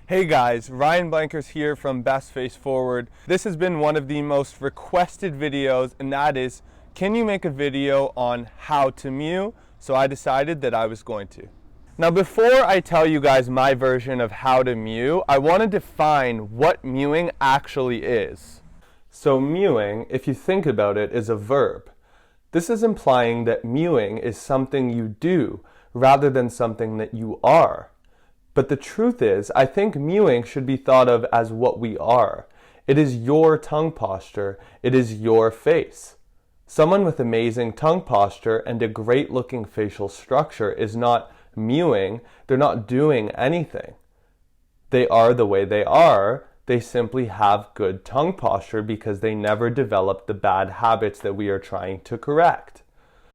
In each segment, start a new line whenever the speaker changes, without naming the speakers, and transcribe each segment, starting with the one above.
Hey guys, Ryan Blankers here from Best Face Forward. This has been one of the most requested videos, and that is, can you make a video on how to mew? So I decided that I was going to. Now before I tell you guys my version of how to mew, I want to define what mewing actually is. So mewing, if you think about it, is a verb. This is implying that mewing is something you do rather than something that you are. But the truth is, I think mewing should be thought of as what we are. It is your tongue posture. It is your face. Someone with amazing tongue posture and a great looking facial structure is not mewing. They're not doing anything. They are the way they are. They simply have good tongue posture because they never developed the bad habits that we are trying to correct.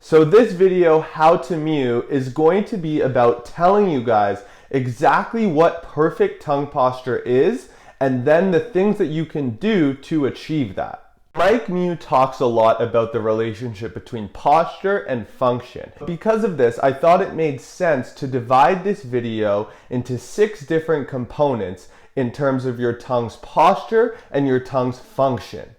So this video, How to Mew, is going to be about telling you guys exactly what perfect tongue posture is, and then the things that you can do to achieve that. Mike Mew talks a lot about the relationship between posture and function. Because of this, I thought it made sense to divide this video into 6 different components in terms of your tongue's posture and your tongue's function.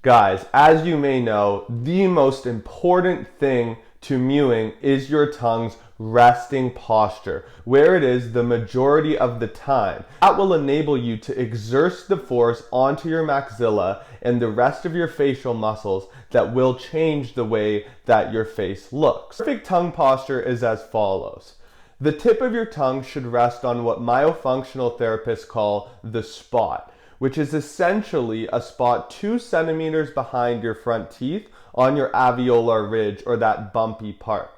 Guys, as you may know, the most important thing to mewing is your tongue's resting posture, where it is the majority of the time. That will enable you to exert the force onto your maxilla and the rest of your facial muscles that will change the way that your face looks. Perfect tongue posture is as follows. The tip of your tongue should rest on what myofunctional therapists call the spot, which is essentially a spot 2 centimeters behind your front teeth on your alveolar ridge, or that bumpy part.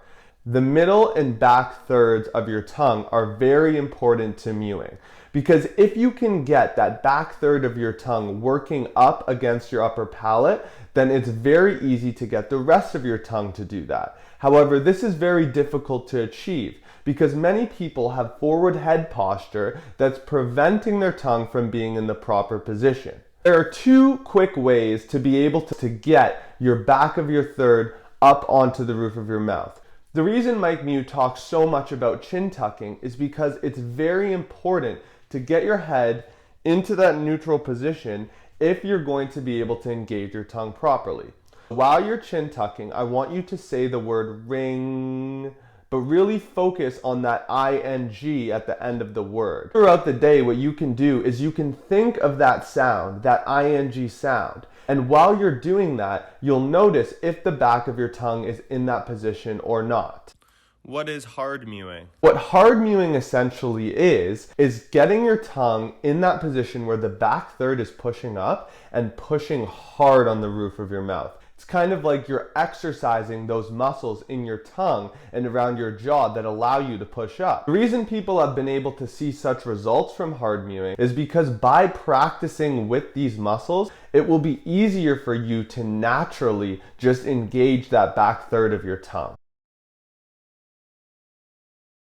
The middle and back thirds of your tongue are very important to mewing, because if you can get that back third of your tongue working up against your upper palate, then it's very easy to get the rest of your tongue to do that. However, this is very difficult to achieve because many people have forward head posture that's preventing their tongue from being in the proper position. There are 2 quick ways to be able to get your back of your third up onto the roof of your mouth. The reason Mike Mew talks so much about chin tucking is because it's very important to get your head into that neutral position if you're going to be able to engage your tongue properly. While you're chin tucking, I want you to say the word ring, but really focus on that ing at the end of the word. Throughout the day, what you can do is you can think of that sound, that ing sound. And while you're doing that, you'll notice if the back of your tongue is in that position or not.
What is hard mewing?
What hard mewing essentially is getting your tongue in that position where the back third is pushing up and pushing hard on the roof of your mouth. It's kind of like you're exercising those muscles in your tongue and around your jaw that allow you to push up. The reason people have been able to see such results from hard mewing is because by practicing with these muscles, it will be easier for you to naturally just engage that back third of your tongue.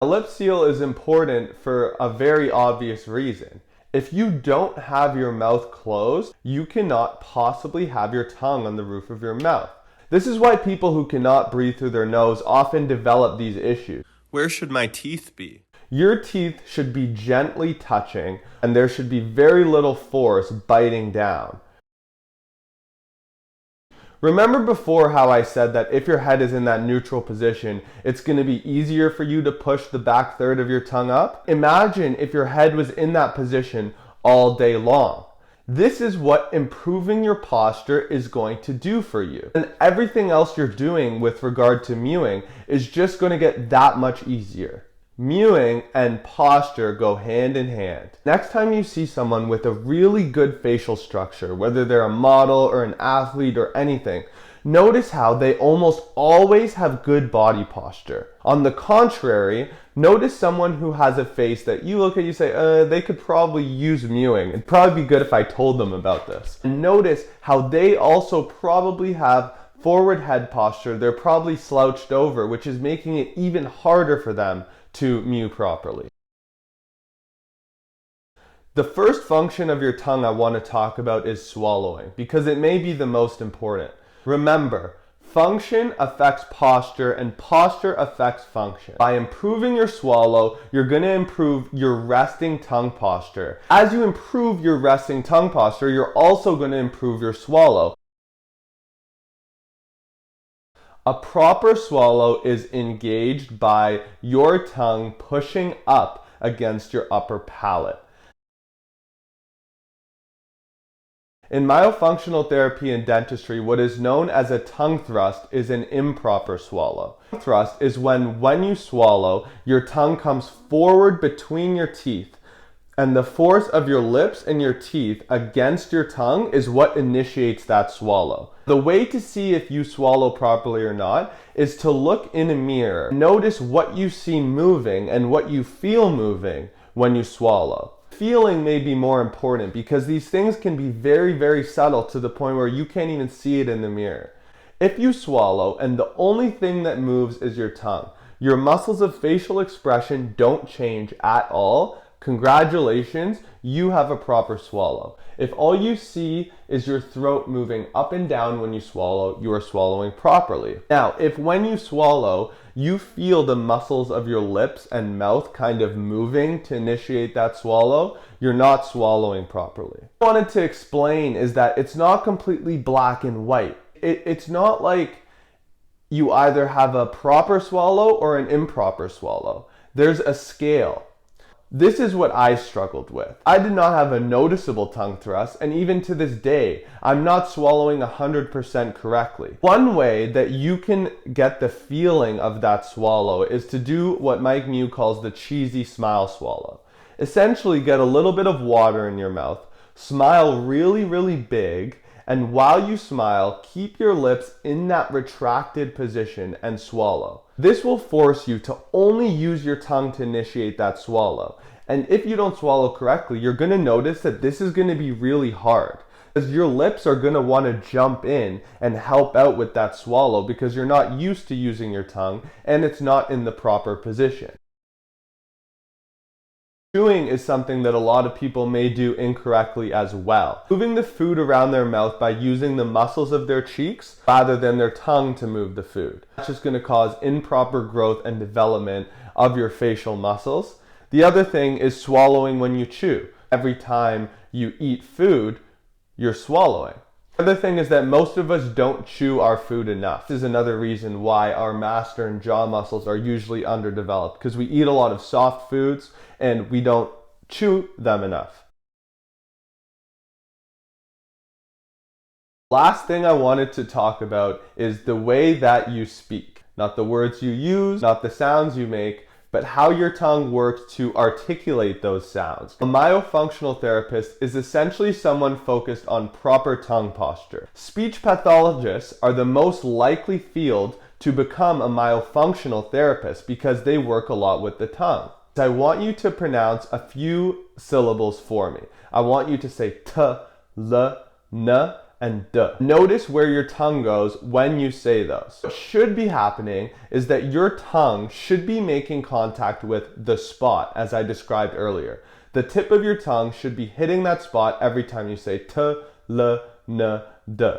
A lip seal is important for a very obvious reason. If you don't have your mouth closed, you cannot possibly have your tongue on the roof of your mouth. This is why people who cannot breathe through their nose often develop these issues.
Where should my teeth be?
Your teeth should be gently touching, and there should be very little force biting down. Remember before how I said that if your head is in that neutral position, it's going to be easier for you to push the back third of your tongue up? Imagine if your head was in that position all day long. This is what improving your posture is going to do for you. And everything else you're doing with regard to mewing is just going to get that much easier. Mewing and posture go hand in hand. Next time you see someone with a really good facial structure, whether they're a model or an athlete or anything, notice how they almost always have good body posture. On the contrary, notice someone who has a face that you look at, you say, they could probably use mewing. It'd probably be good if I told them about this. And notice how they also probably have forward head posture. They're probably slouched over, which is making it even harder for them to mew properly. The first function of your tongue I want to talk about is swallowing, because it may be the most important. Remember, Function affects posture, and posture affects function. By improving your swallow, you're going to improve your resting tongue posture. As you improve your resting tongue posture, you're also going to improve your swallow. A proper swallow is engaged by your tongue pushing up against your upper palate. In myofunctional therapy and dentistry, what is known as a tongue thrust is an improper swallow. Thrust is when you swallow, your tongue comes forward between your teeth, and the force of your lips and your teeth against your tongue is what initiates that swallow. The way to see if you swallow properly or not is to look in a mirror. Notice what you see moving and what you feel moving when you swallow. Feeling may be more important because these things can be very, very subtle to the point where you can't even see it in the mirror. If you swallow and the only thing that moves is your tongue, your muscles of facial expression don't change at all, congratulations, you have a proper swallow. If all you see is your throat moving up and down when you swallow, you are swallowing properly. Now, if when you swallow, you feel the muscles of your lips and mouth kind of moving to initiate that swallow, you're not swallowing properly. What I wanted to explain is that it's not completely black and white. It's not like you either have a proper swallow or an improper swallow. There's a scale. This is what I struggled with. I did not have a noticeable tongue thrust, and even to this day, I'm not swallowing 100% correctly. One way that you can get the feeling of that swallow is to do what Mike Mew calls the cheesy smile swallow. Essentially, get a little bit of water in your mouth, smile really, really big, and while you smile, keep your lips in that retracted position and swallow. This will force you to only use your tongue to initiate that swallow. And if you don't swallow correctly, you're going to notice that this is going to be really hard, because your lips are going to want to jump in and help out with that swallow because you're not used to using your tongue and it's not in the proper position. Chewing is something that a lot of people may do incorrectly as well. Moving the food around their mouth by using the muscles of their cheeks rather than their tongue to move the food. That's just going to cause improper growth and development of your facial muscles. The other thing is swallowing when you chew. Every time you eat food, you're swallowing. The other thing is that most of us don't chew our food enough. This is another reason why our master and jaw muscles are usually underdeveloped, because we eat a lot of soft foods and we don't chew them enough. Last thing I wanted to talk about is the way that you speak. Not the words you use, not the sounds you make, but how your tongue works to articulate those sounds. A myofunctional therapist is essentially someone focused on proper tongue posture. Speech pathologists are the most likely field to become a myofunctional therapist because they work a lot with the tongue. I want you to pronounce a few syllables for me. I want you to say t, l, n, and d. Notice where your tongue goes when you say those. What should be happening is that your tongue should be making contact with the spot, as I described earlier. The tip of your tongue should be hitting that spot every time you say t, l, n, d.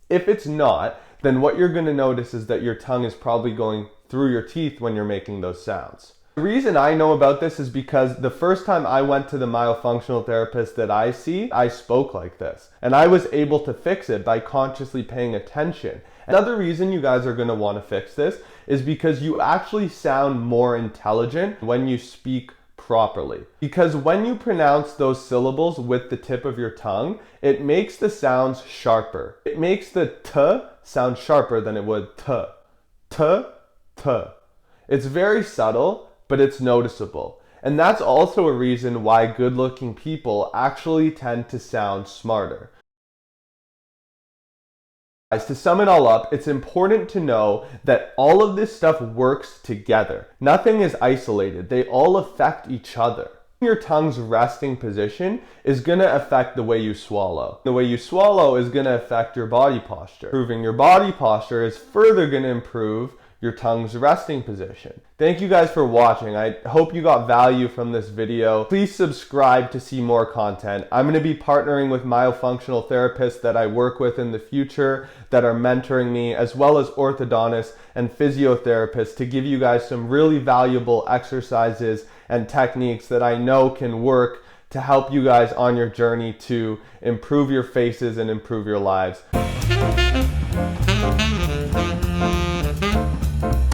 If it's not, then what you're going to notice is that your tongue is probably going through your teeth when you're making those sounds. The reason I know about this is because the first time I went to the myofunctional therapist that I see, I spoke like this. And I was able to fix it by consciously paying attention. Another reason you guys are going to want to fix this is because you actually sound more intelligent when you speak properly. Because when you pronounce those syllables with the tip of your tongue, it makes the sounds sharper. It makes the t sound sharper than it would t. T, t. It's very subtle, but it's noticeable. And that's also a reason why good-looking people actually tend to sound smarter. Guys, to sum it all up, it's important to know that all of this stuff works together. Nothing is isolated. They all affect each other. Your tongue's resting position is going to affect the way you swallow. The way you swallow is going to affect your body posture. Improving your body posture is further going to improve your tongue's resting position. Thank you guys for watching. I hope you got value from this video. Please subscribe to see more content. I'm going to be partnering with myofunctional therapists that I work with in the future that are mentoring me, as well as orthodontists and physiotherapists, to give you guys some really valuable exercises and techniques that I know can work to help you guys on your journey to improve your faces and improve your lives.